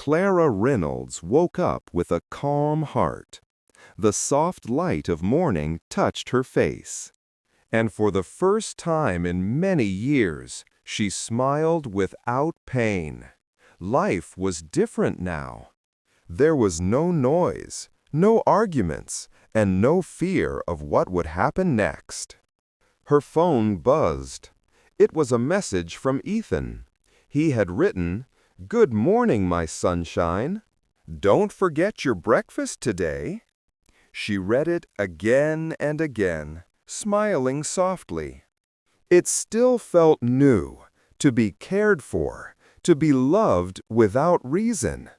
Clara Reynolds woke up with a calm heart. The soft light of morning touched her face. And for the first time in many years, she smiled without pain. Life was different now. There was no noise, no arguments, and no fear of what would happen next. Her phone buzzed. It was a message from Ethan. He had written, "Good morning, my sunshine. Don't forget your breakfast today." She read it again and again, smiling softly. It still felt new, to be cared for, to be loved without reason.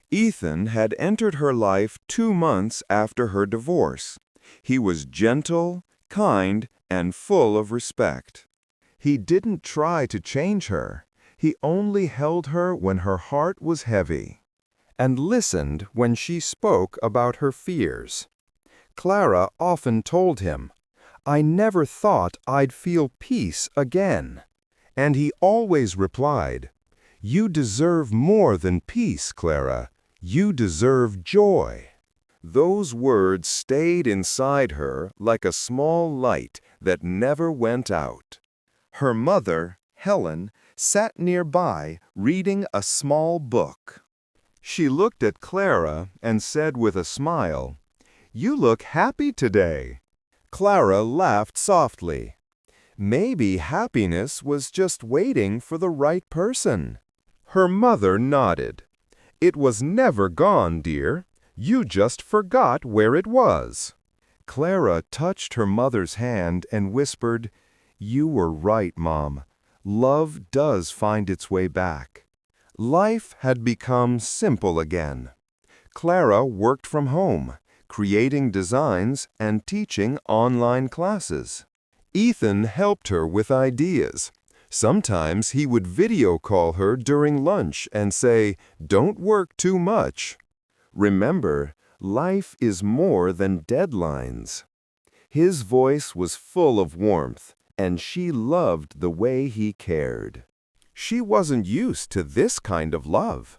Ethan had entered her life 2 months after her divorce. He was gentle, kind, and full of respect. He didn't try to change her. He only held her when her heart was heavy, and listened when she spoke about her fears. Clara often told him, "I never thought I'd feel peace again." And he always replied, "You deserve more than peace, Clara. You deserve joy." Those words stayed inside her like a small light that never went out. Her mother, Helen, sat nearby reading a small book. She looked at Clara and said with a smile, "You look happy today." Clara laughed softly. Maybe happiness was just waiting for the right person. Her mother nodded. "It was never gone, dear. You just forgot where it was." Clara touched her mother's hand and whispered, "You were right, Mom. Love does find its way back." Life had become simple again. Clara worked from home, creating designs and teaching online classes. Ethan helped her with ideas. Sometimes he would video call her during lunch and say, "Don't work too much." Remember, life is more than deadlines. His voice was full of warmth, and she loved the way he cared. She wasn't used to this kind of love.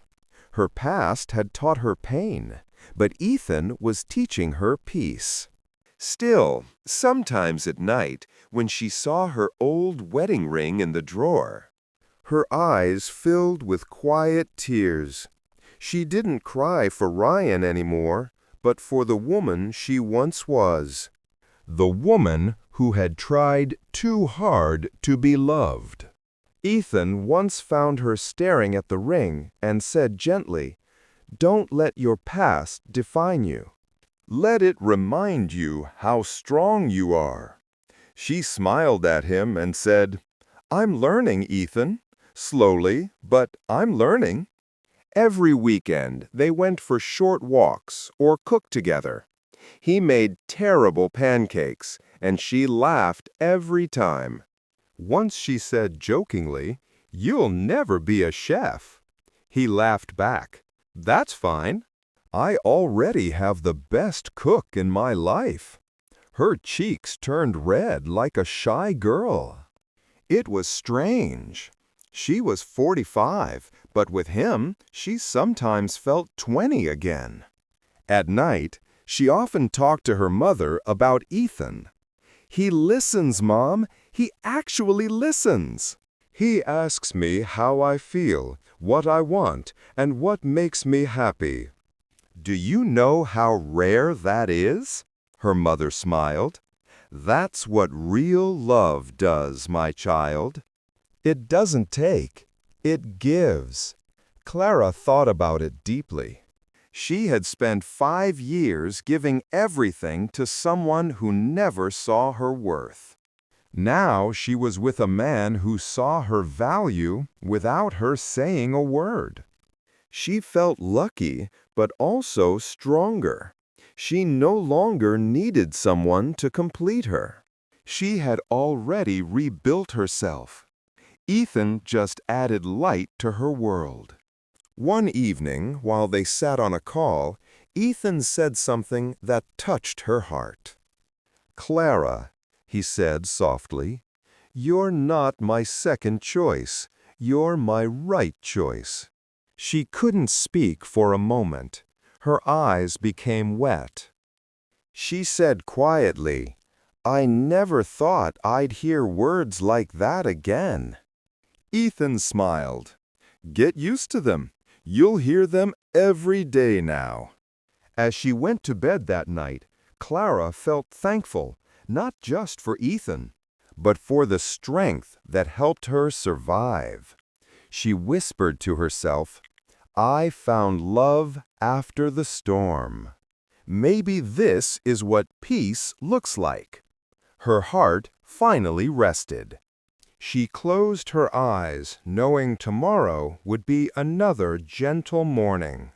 Her past had taught her pain, but Ethan was teaching her peace. Still, sometimes at night, when she saw her old wedding ring in the drawer, her eyes filled with quiet tears. She didn't cry for Ryan anymore, but for the woman she once was. The woman who had tried too hard to be loved. Ethan once found her staring at the ring and said gently, "Don't let your past define you. Let it remind you how strong you are." She smiled at him and said, "I'm learning, Ethan. Slowly, but I'm learning." Every weekend, they went for short walks or cooked together. He made terrible pancakes, and she laughed every time. Once she said jokingly, "You'll never be a chef." He laughed back, "That's fine. I already have the best cook in my life." Her cheeks turned red like a shy girl. It was strange. She was 45, but with him, she sometimes felt 20 again. At night, she often talked to her mother about Ethan. "He listens, Mom. He actually listens. He asks me how I feel, what I want, and what makes me happy." "Do you know how rare that is?" Her mother smiled. "That's what real love does, my child. It doesn't take, it gives." Clara thought about it deeply. She had spent 5 years giving everything to someone who never saw her worth. Now she was with a man who saw her value without her saying a word. She felt lucky, but also stronger. She no longer needed someone to complete her. She had already rebuilt herself. Ethan just added light to her world. One evening, while they sat on a call, Ethan said something that touched her heart. "Clara," he said softly, "you're not my second choice. You're my right choice." She couldn't speak for a moment. Her eyes became wet. She said quietly, "I never thought I'd hear words like that again." Ethan smiled. "Get used to them. You'll hear them every day now." As she went to bed that night, Clara felt thankful, not just for Ethan, but for the strength that helped her survive. She whispered to herself, "I found love after the storm. Maybe this is what peace looks like." Her heart finally rested. She closed her eyes, knowing tomorrow would be another gentle morning.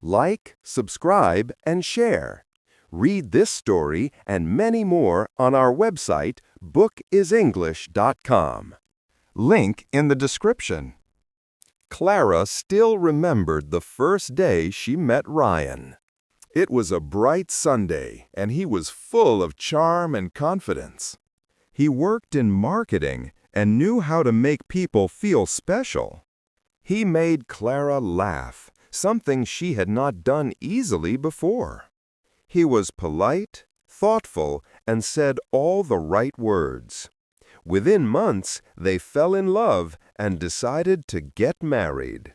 Like, subscribe, and share. Read this story and many more on our website, bookisenglish.com. Link in the description. Clara still remembered the first day she met Ryan. It was a bright Sunday, and he was full of charm and confidence. He worked in marketing and knew how to make people feel special. He made Clara laugh, something she had not done easily before. He was polite, thoughtful, and said all the right words. Within months, they fell in love and decided to get married.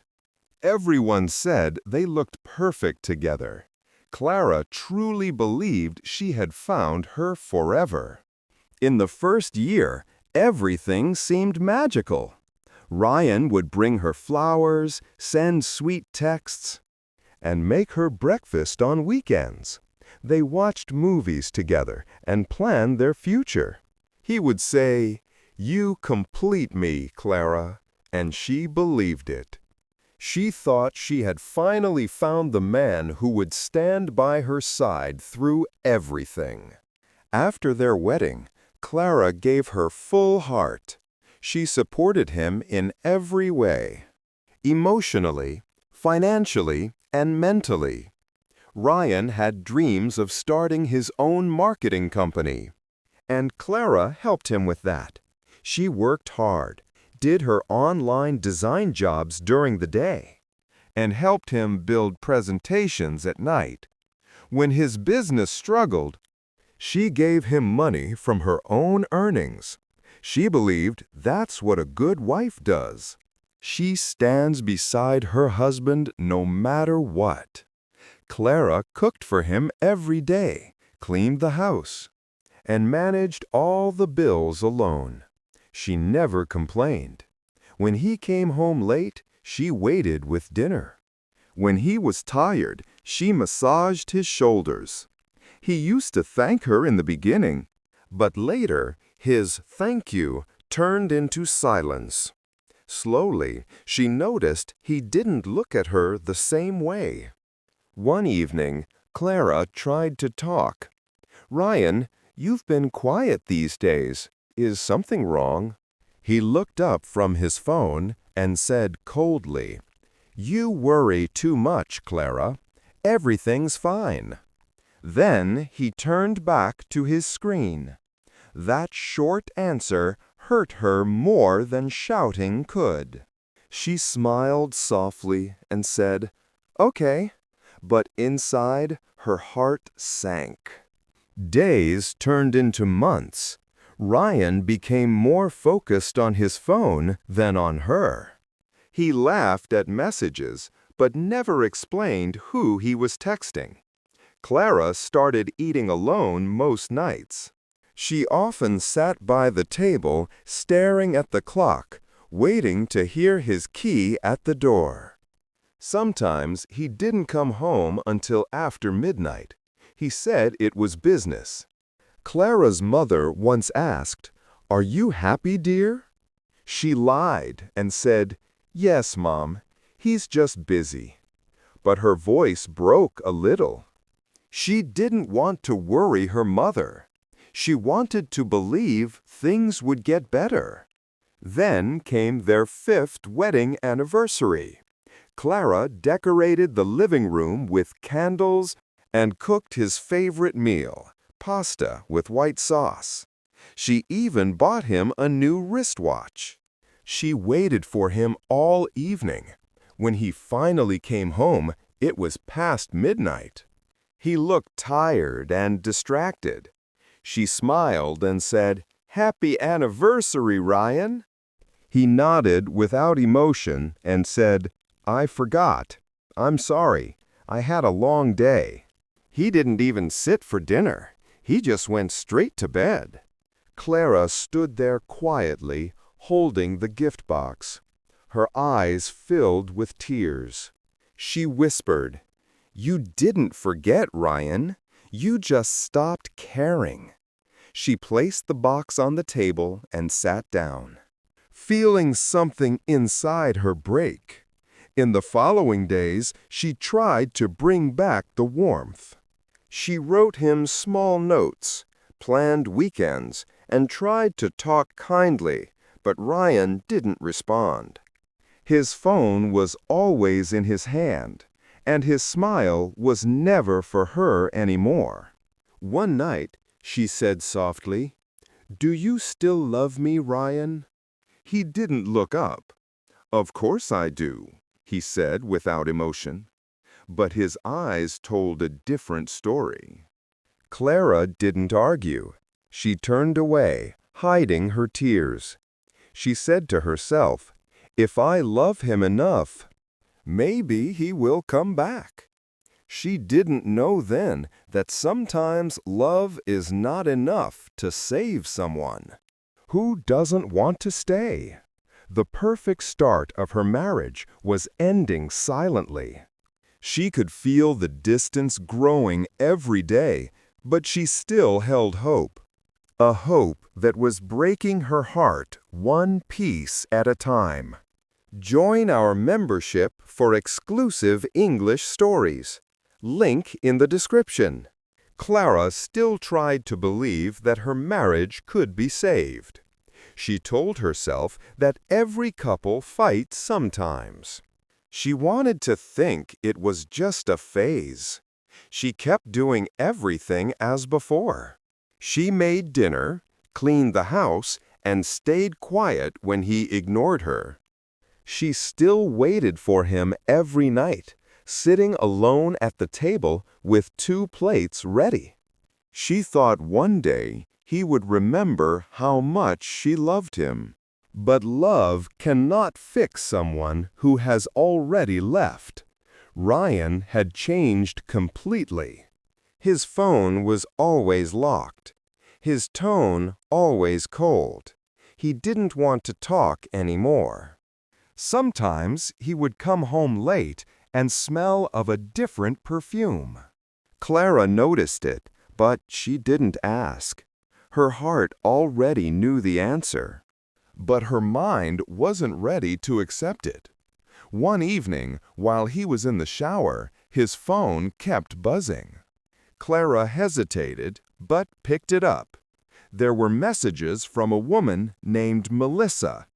Everyone said they looked perfect together. Clara truly believed she had found her forever. In the first year, everything seemed magical. Ryan would bring her flowers, send sweet texts, and make her breakfast on weekends. They watched movies together and planned their future. He would say, "You complete me, Clara," and she believed it. She thought she had finally found the man who would stand by her side through everything. After their wedding, Clara gave her full heart. She supported him in every way, emotionally, financially, and mentally. Ryan had dreams of starting his own marketing company, and Clara helped him with that. She worked hard, did her online design jobs during the day, and helped him build presentations at night. When his business struggled, she gave him money from her own earnings. She believed that's what a good wife does. She stands beside her husband no matter what. Clara cooked for him every day, cleaned the house, and managed all the bills alone. She never complained. When he came home late, she waited with dinner. When he was tired, she massaged his shoulders. He used to thank her in the beginning, but later his thank you turned into silence. Slowly, she noticed he didn't look at her the same way. One evening, Clara tried to talk. "Ryan, you've been quiet these days. Is something wrong?" He looked up from his phone and said coldly, "You worry too much, Clara. Everything's fine." Then he turned back to his screen. That short answer hurt her more than shouting could. She smiled softly and said, "Okay," but inside her heart sank. Days turned into months. Ryan became more focused on his phone than on her. He laughed at messages, but never explained who he was texting. Clara started eating alone most nights. She often sat by the table, staring at the clock, waiting to hear his key at the door. Sometimes he didn't come home until after midnight. He said it was business. Clara's mother once asked, "Are you happy, dear?" She lied and said, "Yes, Mom, he's just busy." But her voice broke a little. She didn't want to worry her mother. She wanted to believe things would get better. Then came their 5th wedding anniversary. Clara decorated the living room with candles and cooked his favorite meal, pasta with white sauce. She even bought him a new wristwatch. She waited for him all evening, When he finally came home, it was past midnight. He looked tired and distracted. She smiled and said, "Happy anniversary, Ryan." He nodded without emotion and said, "I forgot. I'm sorry. I had a long day." He didn't even sit for dinner. He just went straight to bed. Clara stood there quietly, holding the gift box. Her eyes filled with tears. She whispered, "You didn't forget, Ryan. You just stopped caring." She placed the box on the table and sat down, feeling something inside her break. In the following days, she tried to bring back the warmth. She wrote him small notes, planned weekends, and tried to talk kindly, but Ryan didn't respond. His phone was always in his hand, and his smile was never for her anymore. One night, she said softly, "Do you still love me, Ryan?" He didn't look up. "Of course I do," he said without emotion. But his eyes told a different story. Clara didn't argue. She turned away, hiding her tears. She said to herself, "If I love him enough, maybe he will come back." She didn't know then that sometimes love is not enough to save someone. Who doesn't want to stay? The perfect start of her marriage was ending silently. She could feel the distance growing every day, but she still held hope. A hope that was breaking her heart one piece at a time. Join our membership for exclusive English stories. Link in the description. Clara still tried to believe that her marriage could be saved. She told herself that every couple fights sometimes. She wanted to think it was just a phase. She kept doing everything as before. She made dinner, cleaned the house, and stayed quiet when he ignored her. She still waited for him every night, sitting alone at the table with 2 plates ready. She thought one day he would remember how much she loved him. But love cannot fix someone who has already left. Ryan had changed completely. His phone was always locked. His tone always cold. He didn't want to talk anymore. Sometimes he would come home late and smell of a different perfume. Clara noticed it, but she didn't ask. Her heart already knew the answer. But her mind wasn't ready to accept it. One evening, while he was in the shower, his phone kept buzzing. Clara hesitated, but picked it up. There were messages from a woman named Melissa.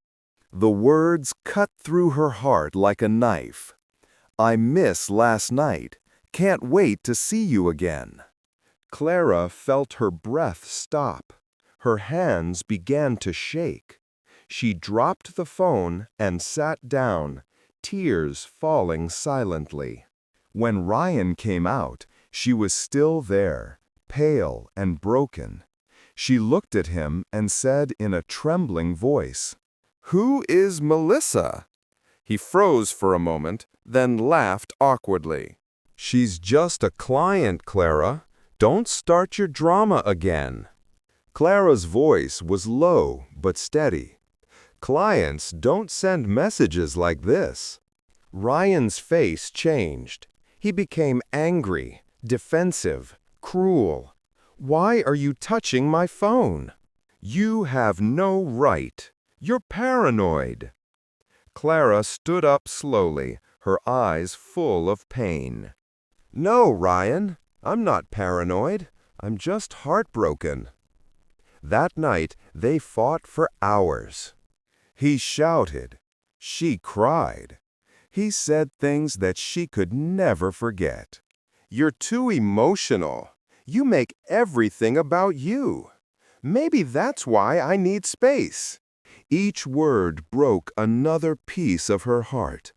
The words cut through her heart like a knife. "I miss last night. Can't wait to see you again." Clara felt her breath stop. Her hands began to shake. She dropped the phone and sat down, tears falling silently. When Ryan came out, she was still there, pale and broken. She looked at him and said in a trembling voice, "Who is Melissa?" He froze for a moment, then laughed awkwardly. "She's just a client, Clara. Don't start your drama again." Clara's voice was low but steady. "Clients don't send messages like this." Ryan's face changed. He became angry, defensive, cruel. "Why are you touching my phone?" "You have no right. You're paranoid." Clara stood up slowly, her eyes full of pain. "No, Ryan, I'm not paranoid. I'm just heartbroken." That night, they fought for hours. He shouted. She cried. He said things that she could never forget. "You're too emotional. You make everything about you. Maybe that's why I need space." Each word broke another piece of her heart.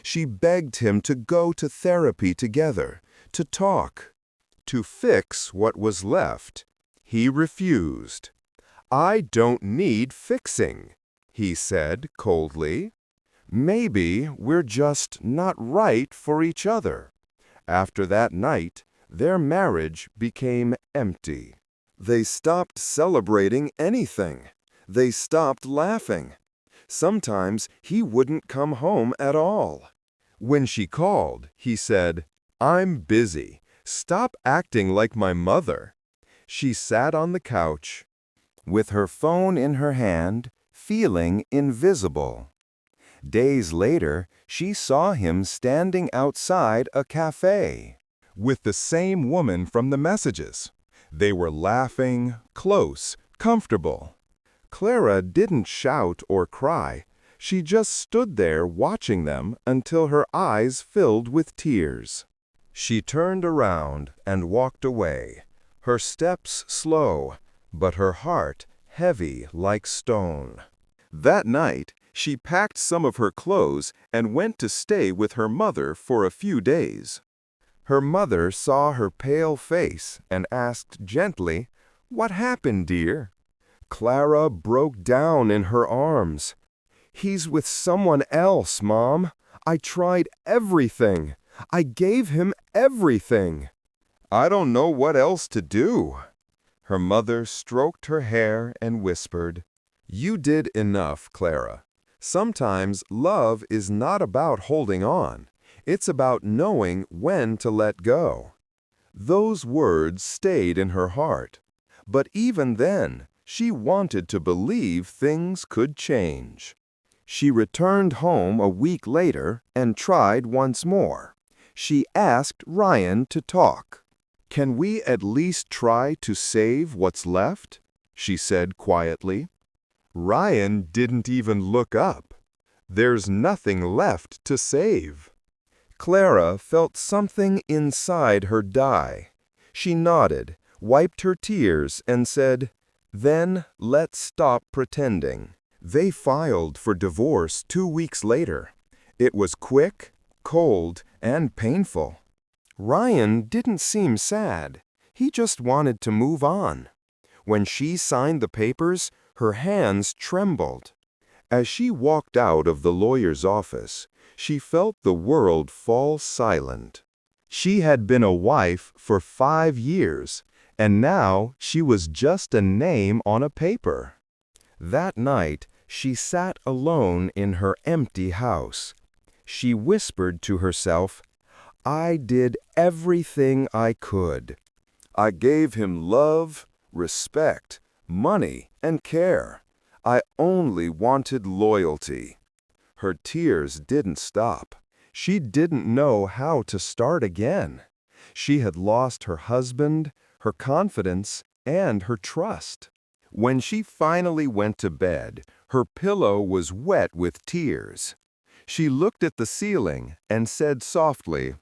She begged him to go to therapy together, to talk, to fix what was left. He refused. "I don't need fixing," he said coldly. "Maybe we're just not right for each other." After that night, their marriage became empty. They stopped celebrating anything. They stopped laughing. Sometimes he wouldn't come home at all. When she called, he said, "I'm busy. Stop acting like my mother." She sat on the couch, with her phone in her hand, feeling invisible. Days later, she saw him standing outside a cafe with the same woman from the messages. They were laughing, close, comfortable. Clara didn't shout or cry. She just stood there watching them until her eyes filled with tears. She turned around and walked away, her steps slow, but her heart heavy like stone. That night, she packed some of her clothes and went to stay with her mother for a few days. Her mother saw her pale face and asked gently, "What happened, dear?" Clara broke down in her arms. "He's with someone else, Mom. I tried everything. I gave him everything." "I don't know what else to do." Her mother stroked her hair and whispered, "You did enough, Clara. Sometimes love is not about holding on. It's about knowing when to let go." Those words stayed in her heart. But even then, she wanted to believe things could change. She returned home a week later and tried once more. She asked Ryan to talk. "Can we at least try to save what's left?" she said quietly. Ryan didn't even look up. "There's nothing left to save." Clara felt something inside her die. She nodded, wiped her tears, and said, "Then let's stop pretending." They filed for divorce 2 weeks later. It was quick, cold, and painful. Ryan didn't seem sad. He just wanted to move on. When she signed the papers, her hands trembled. As she walked out of the lawyer's office, she felt the world fall silent. She had been a wife for 5 years, and now she was just a name on a paper. That night, she sat alone in her empty house. She whispered to herself, "I did everything I could. I gave him love, respect, money, and care. I only wanted loyalty." Her tears didn't stop. She didn't know how to start again. She had lost her husband, her confidence, and her trust. When she finally went to bed, her pillow was wet with tears. She looked at the ceiling and said softly,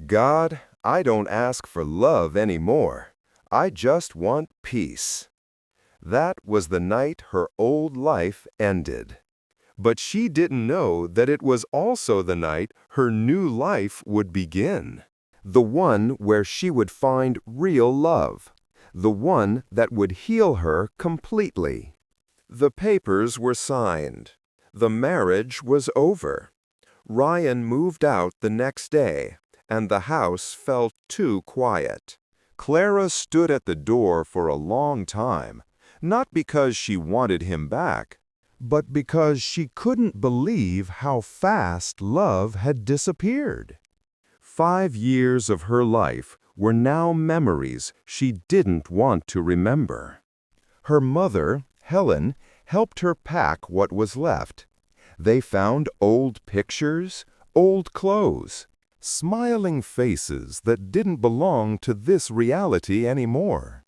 "God, I don't ask for love anymore. I just want peace." That was the night her old life ended. But she didn't know that it was also the night her new life would begin. The one where she would find real love. The one that would heal her completely. The papers were signed. The marriage was over. Ryan moved out the next day, and the house felt too quiet. Clara stood at the door for a long time, not because she wanted him back, but because she couldn't believe how fast love had disappeared. 5 years of her life were now memories she didn't want to remember. Her mother, Helen, helped her pack what was left. They found old pictures, old clothes, smiling faces that didn't belong to this reality anymore.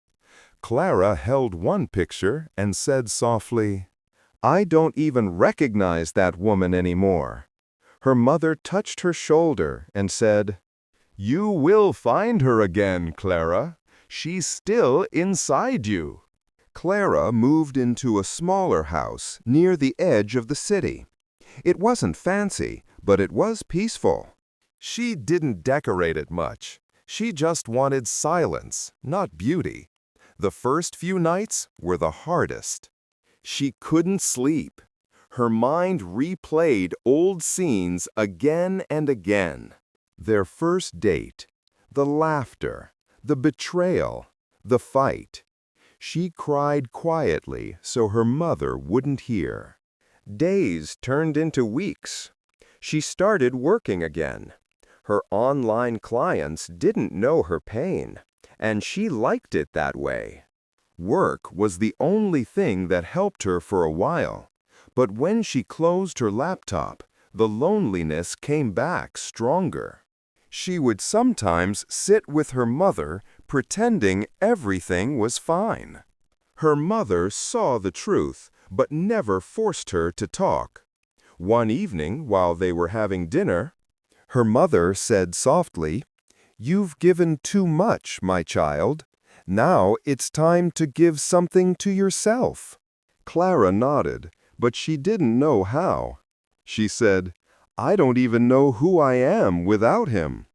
Clara held one picture and said softly, "I don't even recognize that woman anymore." Her mother touched her shoulder and said, "You will find her again, Clara. She's still inside you." Clara moved into a smaller house near the edge of the city. It wasn't fancy, but it was peaceful. She didn't decorate it much. She just wanted silence, not beauty. The first few nights were the hardest. She couldn't sleep. Her mind replayed old scenes again and again. Their first date, the laughter, the betrayal, the fight. She cried quietly so her mother wouldn't hear. Days turned into weeks. She started working again. Her online clients didn't know her pain, and she liked it that way. Work was the only thing that helped her for a while, but when she closed her laptop, the loneliness came back stronger. She would sometimes sit with her mother, pretending everything was fine. Her mother saw the truth, but never forced her to talk. One evening, while they were having dinner, her mother said softly, "You've given too much, my child. Now it's time to give something to yourself." Clara nodded, but she didn't know how. She said, "I don't even know who I am without him."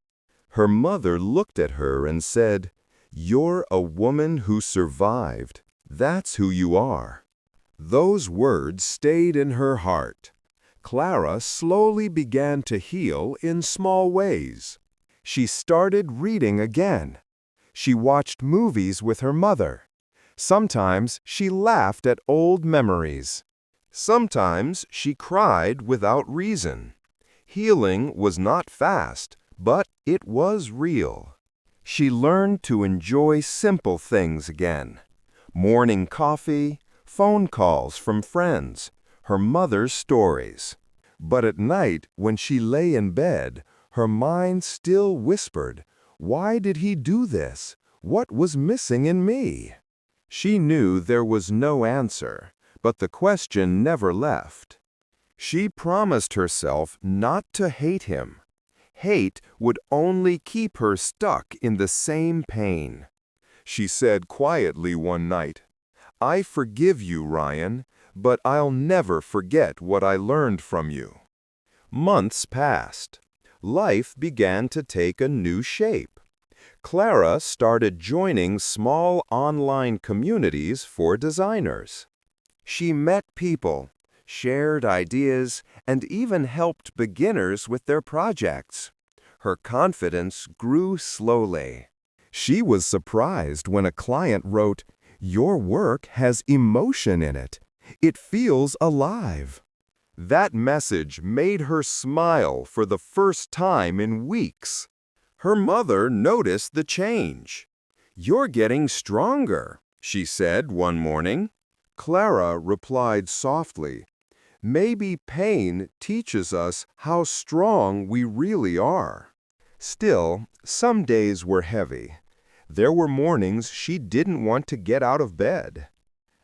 Her mother looked at her and said, "You're a woman who survived. That's who you are." Those words stayed in her heart. Clara slowly began to heal in small ways. She started reading again. She watched movies with her mother. Sometimes she laughed at old memories. Sometimes she cried without reason. Healing was not fast, but it was real. She learned to enjoy simple things again. Morning coffee, phone calls from friends, her mother's stories. But at night, when she lay in bed, her mind still whispered, "Why did he do this? What was missing in me?" She knew there was no answer, but the question never left. She promised herself not to hate him. Hate would only keep her stuck in the same pain. She said quietly one night, "I forgive you, Ryan, but I'll never forget what I learned from you." Months passed. Life began to take a new shape. Clara started joining small online communities for designers. She met people, shared ideas, and even helped beginners with their projects. Her confidence grew slowly. She was surprised when a client wrote, "Your work has emotion in it. It feels alive." That message made her smile for the first time in weeks. Her mother noticed the change. "You're getting stronger," she said one morning. Clara replied softly, "Maybe pain teaches us how strong we really are." Still, some days were heavy. There were mornings she didn't want to get out of bed.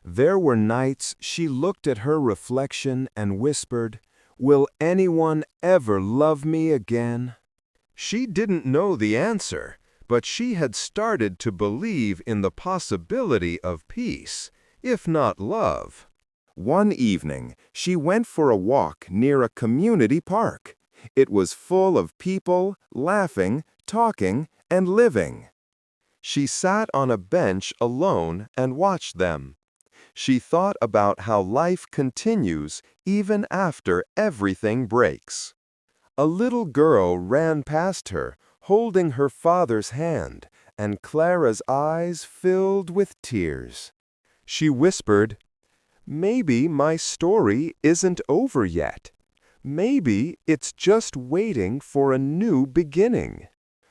There were nights she looked at her reflection and whispered, "Will anyone ever love me again?" She didn't know the answer, but she had started to believe in the possibility of peace, if not love. One evening, she went for a walk near a community park. It was full of people, laughing, talking, and living. She sat on a bench alone and watched them. She thought about how life continues even after everything breaks. A little girl ran past her, holding her father's hand, and Clara's eyes filled with tears. She whispered, "Maybe my story isn't over yet. Maybe it's just waiting for a new beginning."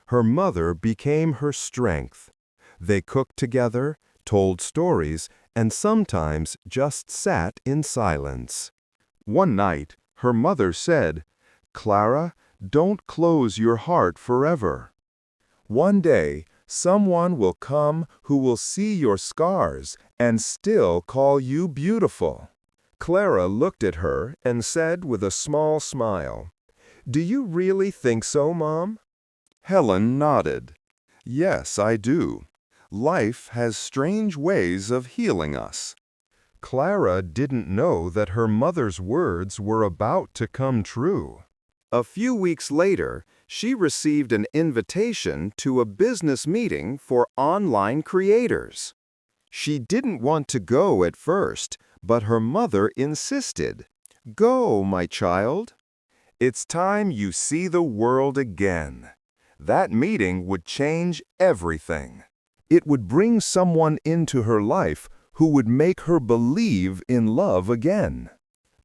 Her mother became her strength. They cooked together, told stories, and sometimes just sat in silence. One night, her mother said, "Clara, don't close your heart forever. One day, someone will come who will see your scars and still call you beautiful." Clara looked at her and said with a small smile, "Do you really think so, Mom?" Helen nodded. "Yes, I do. Life has strange ways of healing us." Clara didn't know that her mother's words were about to come true. A few weeks later, she received an invitation to a business meeting for online creators. She didn't want to go at first, but her mother insisted. "Go, my child. It's time you see the world again." That meeting would change everything. It would bring someone into her life who would make her believe in love again.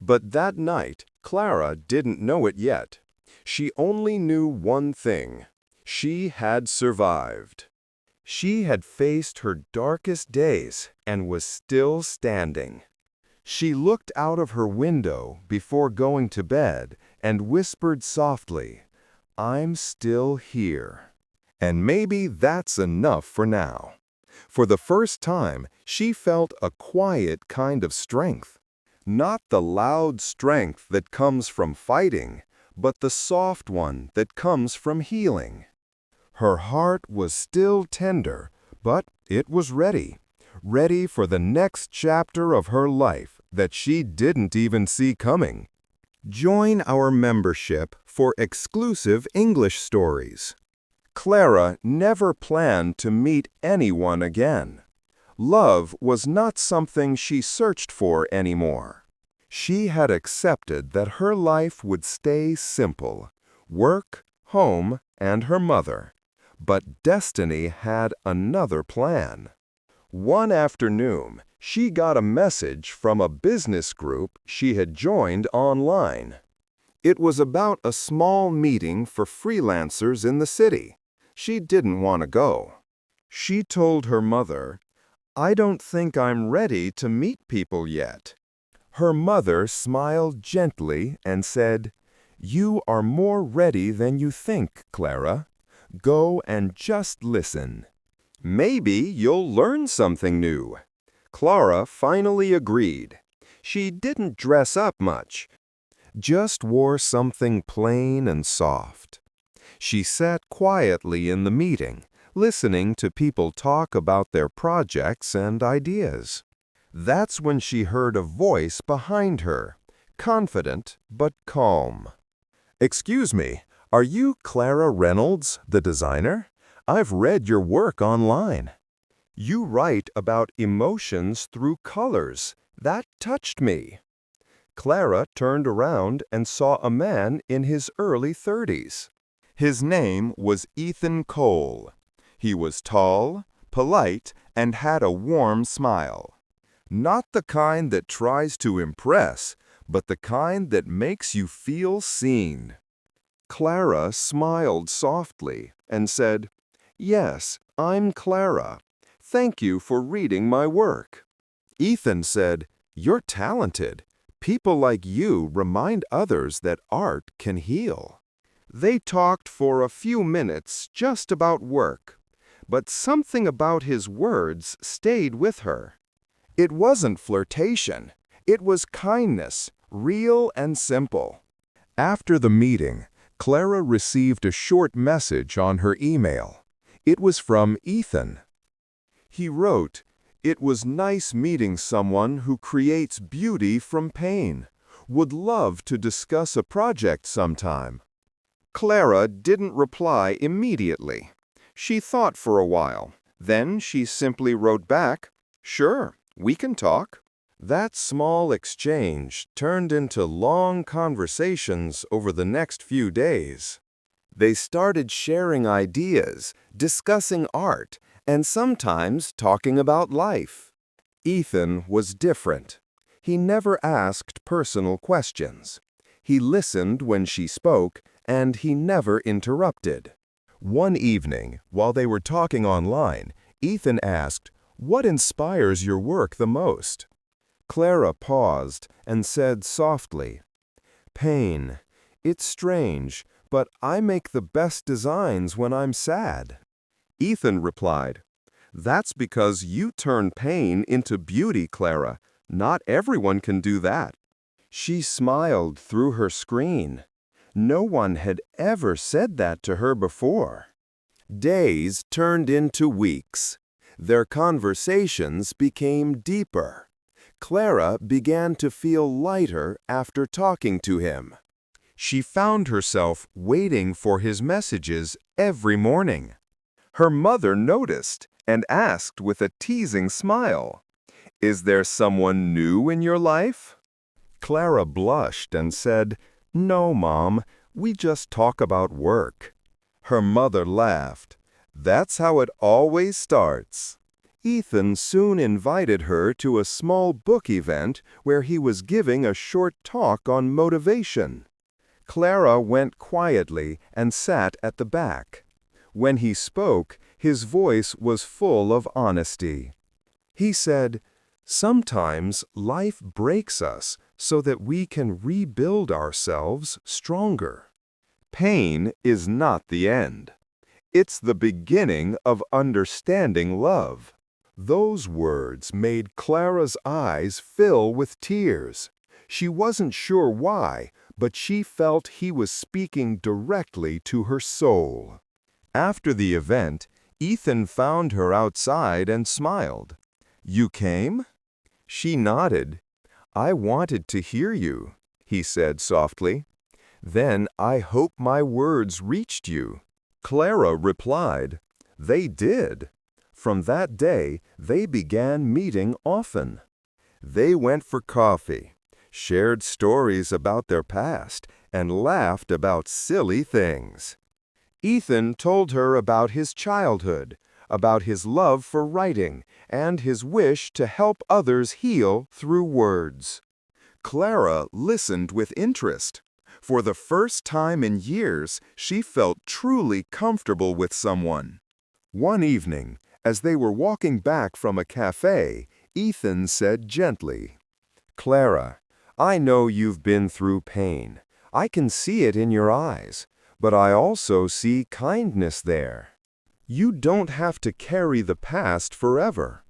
But that night, Clara didn't know it yet. She only knew one thing. She had survived. She had faced her darkest days and was still standing. She looked out of her window before going to bed and whispered softly, "I'm still here." And maybe that's enough for now. For the first time, she felt a quiet kind of strength. Not the loud strength that comes from fighting, but the soft one that comes from healing. Her heart was still tender, but it was ready. Ready for the next chapter of her life that she didn't even see coming. Join our membership for exclusive English stories. Clara never planned to meet anyone again. Love was not something she searched for anymore. She had accepted that her life would stay simple: work, home, and her mother. But destiny had another plan. One afternoon, she got a message from a business group she had joined online. It was about a small meeting for freelancers in the city. She didn't want to go. She told her mother, "I don't think I'm ready to meet people yet." Her mother smiled gently and said, "You are more ready than you think, Clara. Go and just listen. Maybe you'll learn something new." Clara finally agreed. She didn't dress up much, just wore something plain and soft. She sat quietly in the meeting, listening to people talk about their projects and ideas. That's when she heard a voice behind her, confident but calm. "Excuse me, are you Clara Reynolds, the designer? I've read your work online. You write about emotions through colors. That touched me." Clara turned around and saw a man in his early 30s. His name was Ethan Cole. He was tall, polite, and had a warm smile. Not the kind that tries to impress, but the kind that makes you feel seen. Clara smiled softly and said, "Yes, I'm Clara. Thank you for reading my work." Ethan said, "You're talented. People like you remind others that art can heal." They talked for a few minutes just about work, but something about his words stayed with her. It wasn't flirtation. It was kindness, real and simple. After the meeting, Clara received a short message on her email. It was from Ethan. He wrote, "It was nice meeting someone who creates beauty from pain. Would love to discuss a project sometime." Clara didn't reply immediately. She thought for a while. Then she simply wrote back, "Sure, we can talk." That small exchange turned into long conversations over the next few days. They started sharing ideas, discussing art, and sometimes talking about life. Ethan was different. He never asked personal questions. He listened when she spoke, and he never interrupted. One evening, while they were talking online, Ethan asked, "What inspires your work the most?" Clara paused and said softly, "Pain. It's strange, but I make the best designs when I'm sad." Ethan replied, "That's because you turn pain into beauty, Clara. Not everyone can do that." She smiled through her screen. No one had ever said that to her before. Days turned into weeks. Their conversations became deeper. Clara began to feel lighter after talking to him. She found herself waiting for his messages every morning. Her mother noticed and asked with a teasing smile, "Is there someone new in your life?" Clara blushed and said, "No, Mom, we just talk about work." Her mother laughed. "That's how it always starts." Ethan soon invited her to a small book event where he was giving a short talk on motivation. Clara went quietly and sat at the back. When he spoke, his voice was full of honesty. He said, "Sometimes life breaks us so that we can rebuild ourselves stronger. Pain is not the end. It's the beginning of understanding love." Those words made Clara's eyes fill with tears. She wasn't sure why, but she felt he was speaking directly to her soul. After the event, Ethan found her outside and smiled. "You came?" She nodded. "I wanted to hear you," he said softly. "Then I hope my words reached you." Clara replied, "They did." From that day, they began meeting often. They went for coffee, shared stories about their past, and laughed about silly things. Ethan told her about his childhood, about his love for writing, and his wish to help others heal through words. Clara listened with interest. For the first time in years, she felt truly comfortable with someone. One evening, as they were walking back from a cafe, Ethan said gently, "Clara, I know you've been through pain. I can see it in your eyes, but I also see kindness there. You don't have to carry the past forever."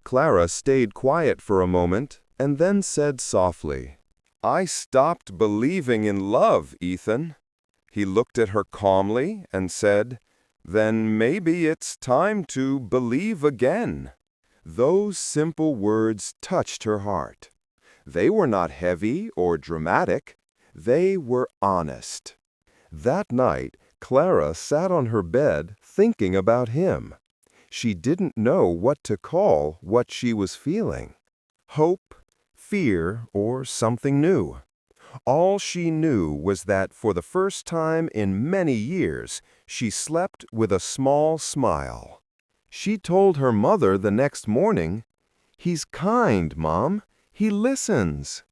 Clara stayed quiet for a moment and then said softly, "I stopped believing in love, Ethan." He looked at her calmly and said, "Then maybe it's time to believe again." Those simple words touched her heart. They were not heavy or dramatic. They were honest. That night, Clara sat on her bed thinking about him. She didn't know what to call what she was feeling. Hope, fear, or something new. All she knew was that for the first time in many years, she slept with a small smile. She told her mother the next morning, "He's kind, Mom. He listens."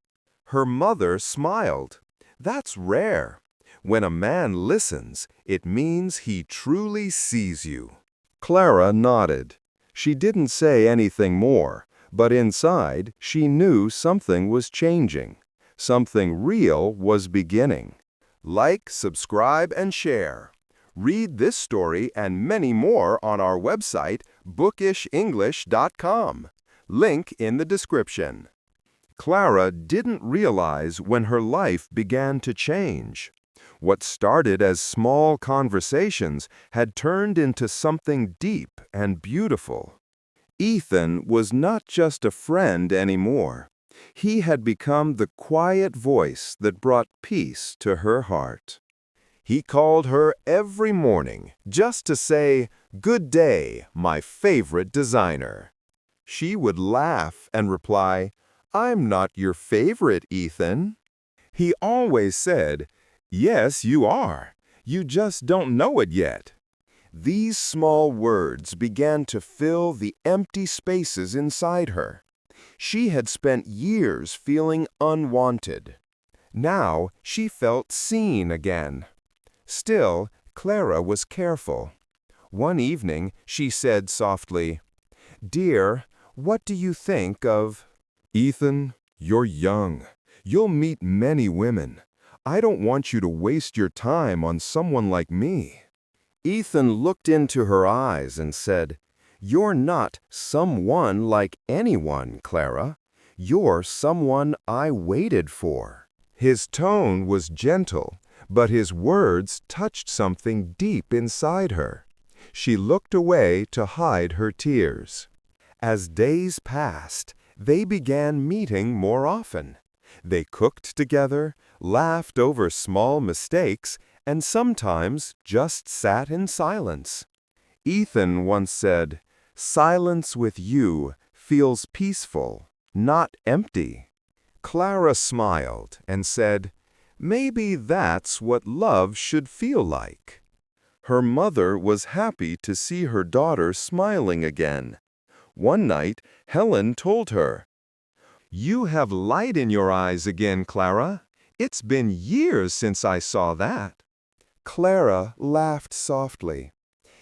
Her mother smiled. "That's rare. When a man listens, it means he truly sees you." Clara nodded. She didn't say anything more, but inside, she knew something was changing. Something real was beginning. Like, subscribe, and share. Read this story and many more on our website, bookishenglish.com. Link in the description. Clara didn't realize when her life began to change. What started as small conversations had turned into something deep and beautiful. Ethan was not just a friend anymore. He had become the quiet voice that brought peace to her heart. He called her every morning just to say, "Good day, my favorite designer." She would laugh and reply, "I'm not your favorite, Ethan." He always said, "Yes, you are. You just don't know it yet." These small words began to fill the empty spaces inside her. She had spent years feeling unwanted. Now she felt seen again. Still, Clara was careful. One evening, she said softly, "Dear, what do you think of—" "Ethan, you're young. You'll meet many women. I don't want you to waste your time on someone like me." Ethan looked into her eyes and said, "You're not someone like anyone, Clara. You're someone I waited for." His tone was gentle, but his words touched something deep inside her. She looked away to hide her tears. As days passed, they began meeting more often. They cooked together, laughed over small mistakes, and sometimes just sat in silence. Ethan once said, "Silence with you feels peaceful, not empty." Clara smiled and said, "Maybe that's what love should feel like." Her mother was happy to see her daughter smiling again. One night, Helen told her, "You have light in your eyes again, Clara. It's been years since I saw that." Clara laughed softly.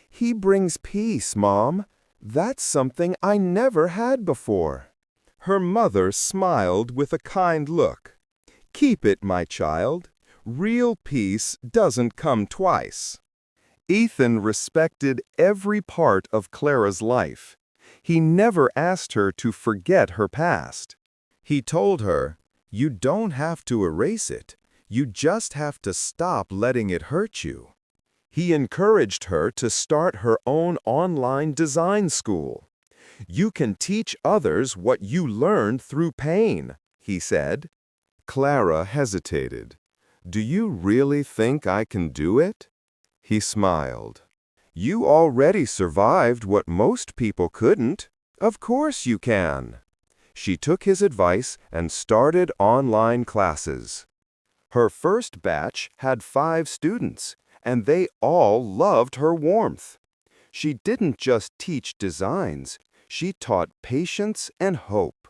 "He brings peace, Mom. That's something I never had before." Her mother smiled with a kind look. "Keep it, my child. Real peace doesn't come twice." Ethan respected every part of Clara's life. He never asked her to forget her past. He told her, "You don't have to erase it. You just have to stop letting it hurt you." He encouraged her to start her own online design school. "You can teach others what you learned through pain," he said. Clara hesitated. "Do you really think I can do it?" He smiled. "You already survived what most people couldn't. Of course you can." She took his advice and started online classes. Her first batch had 5 students, and they all loved her warmth. She didn't just teach designs, she taught patience and hope.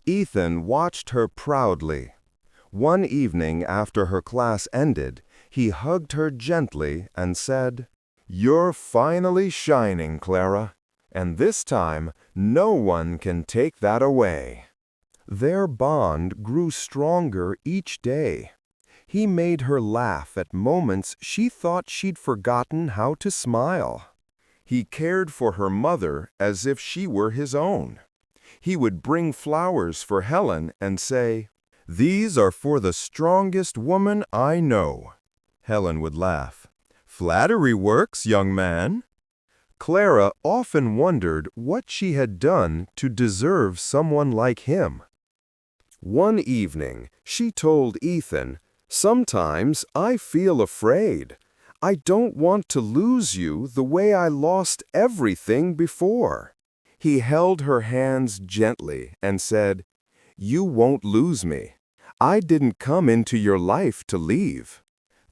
Ethan watched her proudly. One evening after her class ended, he hugged her gently and said, "You're finally shining, Clara, and this time no one can take that away." Their bond grew stronger each day. He made her laugh at moments she thought she'd forgotten how to smile. He cared for her mother as if she were his own. He would bring flowers for Helen and say, "These are for the strongest woman I know." Helen would laugh. "Flattery works, young man." Clara often wondered what she had done to deserve someone like him. One evening, she told Ethan, "Sometimes I feel afraid. I don't want to lose you the way I lost everything before." He held her hands gently and said, "You won't lose me. I didn't come into your life to leave."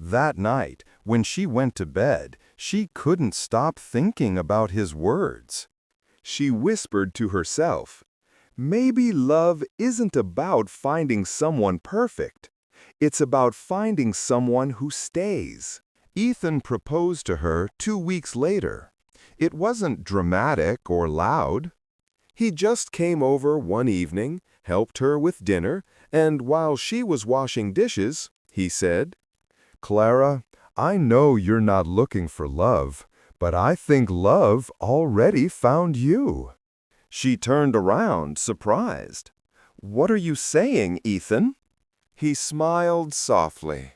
That night, when she went to bed, she couldn't stop thinking about his words. She whispered to herself, "Maybe love isn't about finding someone perfect. It's about finding someone who stays." Ethan proposed to her 2 weeks later. It wasn't dramatic or loud. He just came over one evening, helped her with dinner, and while she was washing dishes, he said, "Clara, I know you're not looking for love, but I think love already found you." She turned around, surprised. "What are you saying, Ethan?" He smiled softly.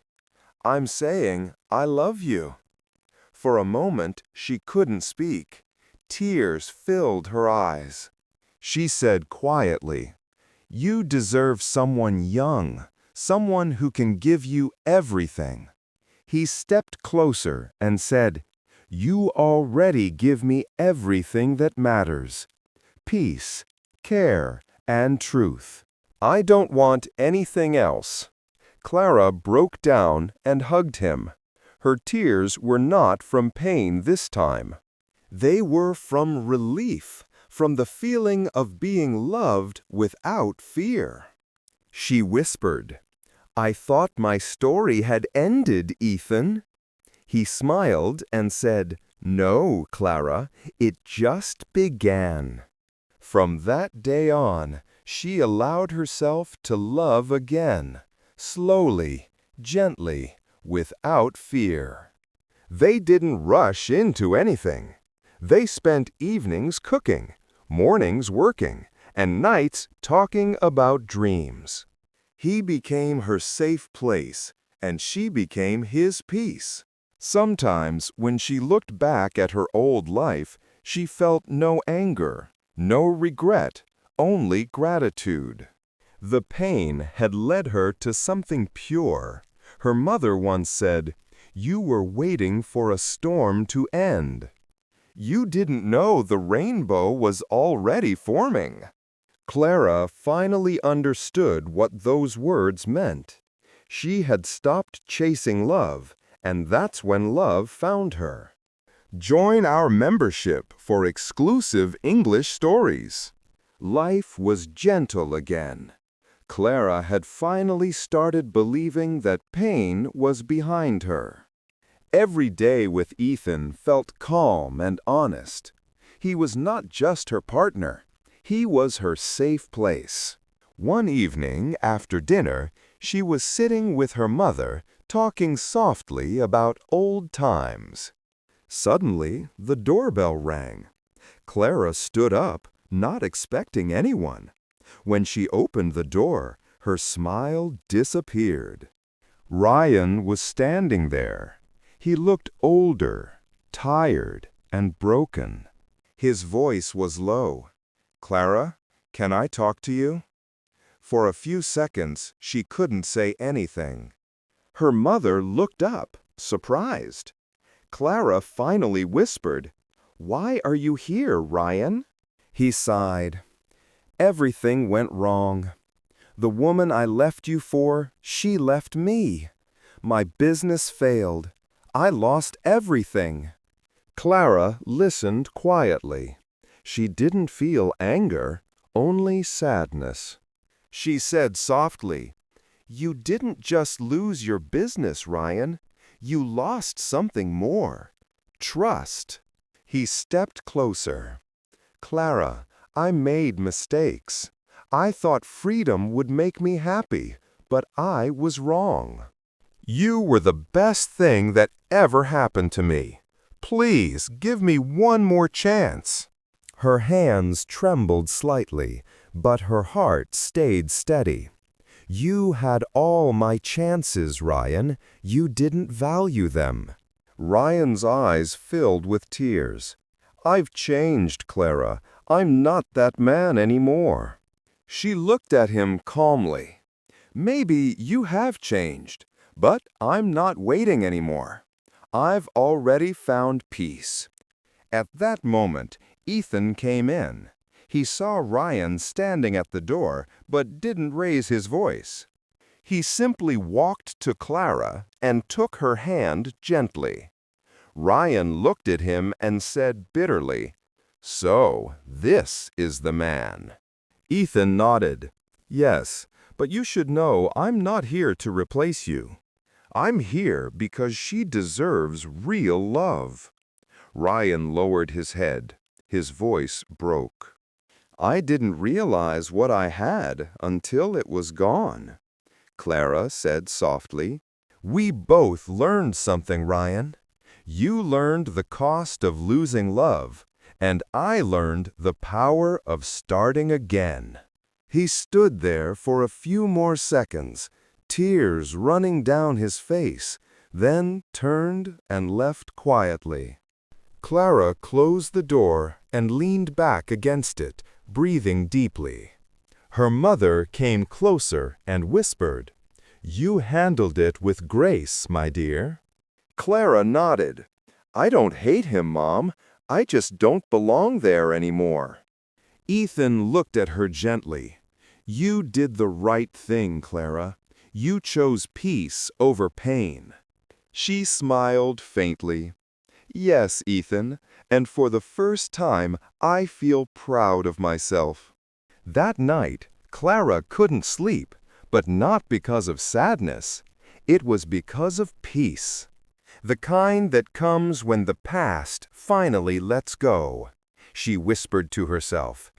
"I'm saying I love you." For a moment, she couldn't speak. Tears filled her eyes. She said quietly, "You deserve someone young, someone who can give you everything." He stepped closer and said, "You already give me everything that matters. Peace, care, and truth. I don't want anything else." Clara broke down and hugged him. Her tears were not from pain this time. They were from relief, from the feeling of being loved without fear. She whispered, "I thought my story had ended, Ethan." He smiled and said, "No, Clara, it just began." From that day on, she allowed herself to love again. Slowly, gently, without fear. They didn't rush into anything. They spent evenings cooking, mornings working, and nights talking about dreams. He became her safe place, and she became his peace. Sometimes, when she looked back at her old life, she felt no anger, no regret, only gratitude. The pain had led her to something pure. Her mother once said, "You were waiting for a storm to end. You didn't know the rainbow was already forming." Clara finally understood what those words meant. She had stopped chasing love, and that's when love found her. Join our membership for exclusive English stories. Life was gentle again. Clara had finally started believing that pain was behind her. Every day with Ethan felt calm and honest. He was not just her partner. He was her safe place. One evening, after dinner, she was sitting with her mother, talking softly about old times. Suddenly, the doorbell rang. Clara stood up, not expecting anyone. When she opened the door, her smile disappeared. Ryan was standing there. He looked older, tired, and broken. His voice was low. "Clara, can I talk to you?" For a few seconds, she couldn't say anything. Her mother looked up, surprised. Clara finally whispered, "Why are you here, Ryan?" He sighed. "Everything went wrong. The woman I left you for, she left me. My business failed. I lost everything." Clara listened quietly. She didn't feel anger, only sadness. She said softly, "You didn't just lose your business, Ryan. You lost something more. Trust." He stepped closer. "Clara, I made mistakes. I thought freedom would make me happy, but I was wrong. You were the best thing that ever happened to me. Please give me one more chance." Her hands trembled slightly, but her heart stayed steady. "You had all my chances, Ryan. You didn't value them." Ryan's eyes filled with tears. "I've changed, Clara. I'm not that man anymore." She looked at him calmly. "Maybe you have changed, but I'm not waiting anymore. I've already found peace." At that moment, Ethan came in. He saw Ryan standing at the door, but didn't raise his voice. He simply walked to Clara and took her hand gently. Ryan looked at him and said bitterly, "So, this is the man." Ethan nodded. "Yes, but you should know I'm not here to replace you. I'm here because she deserves real love." Ryan lowered his head. His voice broke. "I didn't realize what I had until it was gone," Clara said softly. "We both learned something, Ryan. You learned the cost of losing love, and I learned the power of starting again." He stood there for a few more seconds, tears running down his face, then turned and left quietly. Clara closed the door and leaned back against it, breathing deeply. Her mother came closer and whispered, "You handled it with grace, my dear." Clara nodded. "I don't hate him, Mom. I just don't belong there anymore." Ethan looked at her gently. "You did the right thing, Clara. You chose peace over pain." She smiled faintly. "Yes, Ethan, and for the first time, I feel proud of myself." That night, Clara couldn't sleep, but not because of sadness. It was because of peace. The kind that comes when the past finally lets go. She whispered to herself,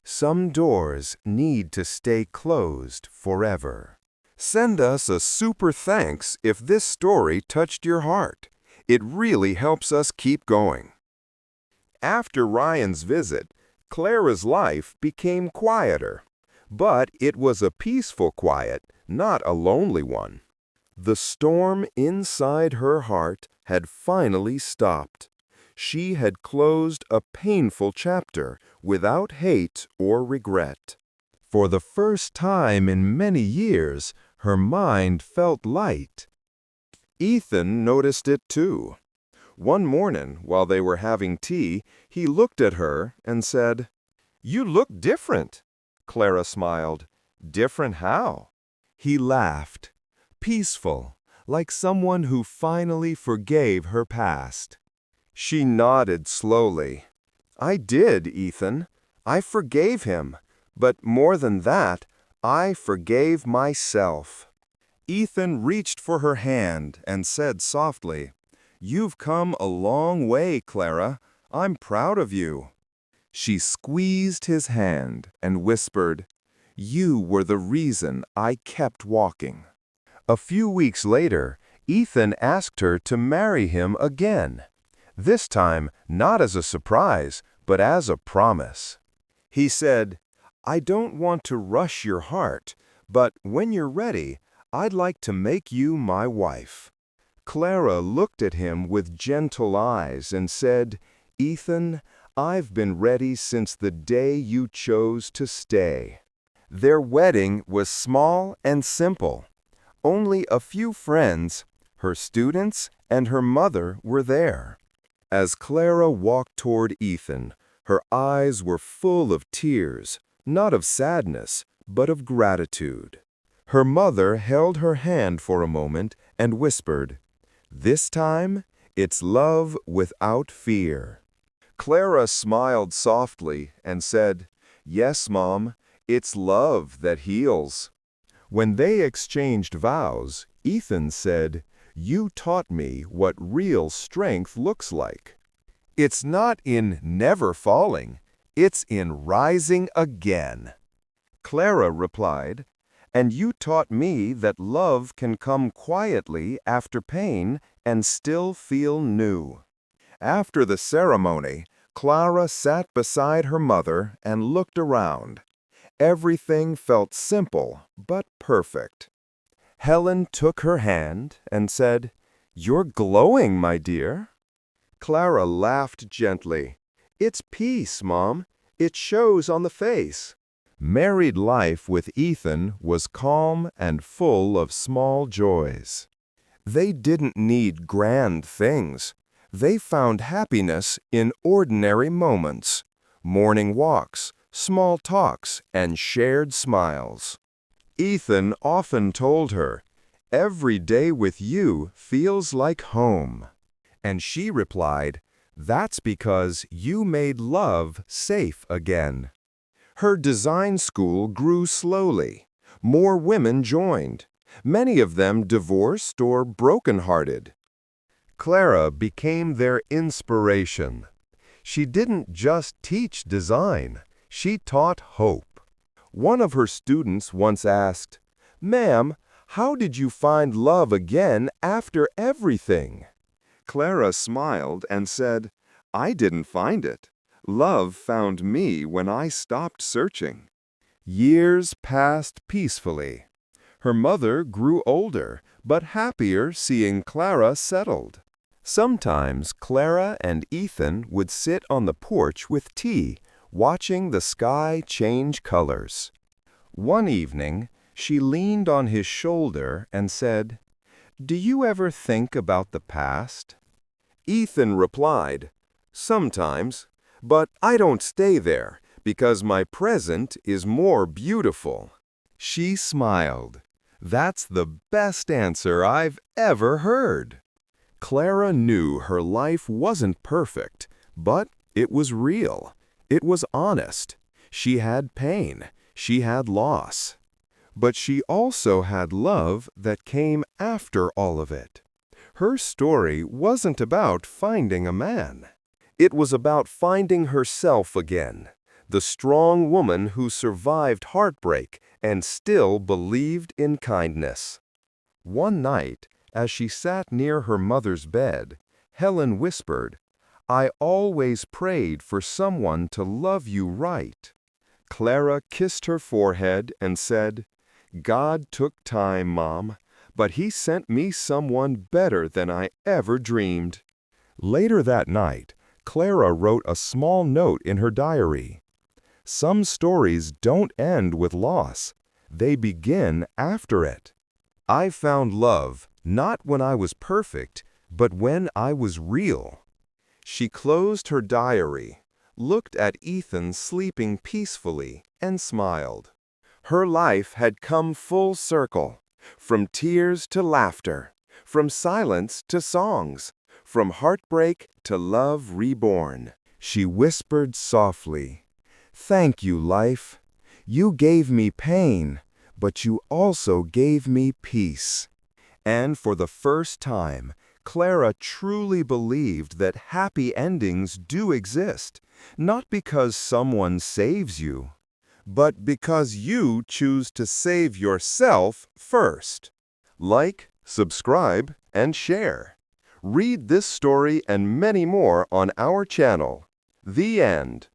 "Some doors need to stay closed forever." Send us a super thanks if this story touched your heart. It really helps us keep going. After Ryan's visit, Clara's life became quieter. But it was a peaceful quiet, not a lonely one. The storm inside her heart had finally stopped. She had closed a painful chapter without hate or regret. For the first time in many years, her mind felt light. Ethan noticed it too. One morning, while they were having tea, he looked at her and said, "You look different." Clara smiled. "Different how?" He laughed. Peaceful, like someone who finally forgave her past. She nodded slowly. "I did, Ethan. I forgave him. But more than that, I forgave myself." Ethan reached for her hand and said softly, "You've come a long way, Clara. I'm proud of you." She squeezed his hand and whispered, "You were the reason I kept walking." A few weeks later, Ethan asked her to marry him again. This time, not as a surprise, but as a promise. He said, "I don't want to rush your heart, but when you're ready, I'd like to make you my wife." Clara looked at him with gentle eyes and said, "Ethan, I've been ready since the day you chose to stay." Their wedding was small and simple. Only a few friends, her students, and her mother were there. As Clara walked toward Ethan, her eyes were full of tears, not of sadness, but of gratitude. Her mother held her hand for a moment and whispered, "This time, it's love without fear." Clara smiled softly and said, "Yes, Mom, it's love that heals." When they exchanged vows, Ethan said, "You taught me what real strength looks like. It's not in never falling, it's in rising again." Clara replied, "And you taught me that love can come quietly after pain and still feel new." After the ceremony, Clara sat beside her mother and looked around. Everything felt simple but perfect. Helen took her hand and said, "You're glowing, my dear." Clara laughed gently. "It's peace, Mom. It shows on the face." Married life with Ethan was calm and full of small joys. They didn't need grand things. They found happiness in ordinary moments, morning walks, small talks, and shared smiles. Ethan often told her, "Every day with you feels like home." And she replied, "That's because you made love safe again." Her design school grew slowly. More women joined, many of them divorced or broken-hearted. Clara became their inspiration. She didn't just teach design, she taught hope. One of her students once asked, "Ma'am, how did you find love again after everything?" Clara smiled and said, "I didn't find it. Love found me when I stopped searching." Years passed peacefully. Her mother grew older, but happier seeing Clara settled. Sometimes Clara and Ethan would sit on the porch with tea, watching the sky change colors. One evening, she leaned on his shoulder and said, "Do you ever think about the past?" Ethan replied, "Sometimes, but I don't stay there because my present is more beautiful." She smiled. "That's the best answer I've ever heard." Clara knew her life wasn't perfect, but it was real. It was honest. She had pain. She had loss. But she also had love that came after all of it. Her story wasn't about finding a man. It was about finding herself again, the strong woman who survived heartbreak and still believed in kindness. One night, as she sat near her mother's bed, Helen whispered, "I always prayed for someone to love you right." Clara kissed her forehead and said, "God took time, Mom, but He sent me someone better than I ever dreamed." Later that night, Clara wrote a small note in her diary. Some stories don't end with loss. They begin after it. I found love not when I was perfect, but when I was real. She closed her diary, looked at Ethan sleeping peacefully, and smiled. Her life had come full circle, from tears to laughter, from silence to songs, from heartbreak to love reborn. She whispered softly, "Thank you, life. You gave me pain, but you also gave me peace." And for the first time, Clara truly believed that happy endings do exist, not because someone saves you, but because you choose to save yourself first. Like, subscribe, and share. Read this story and many more on our channel. The end.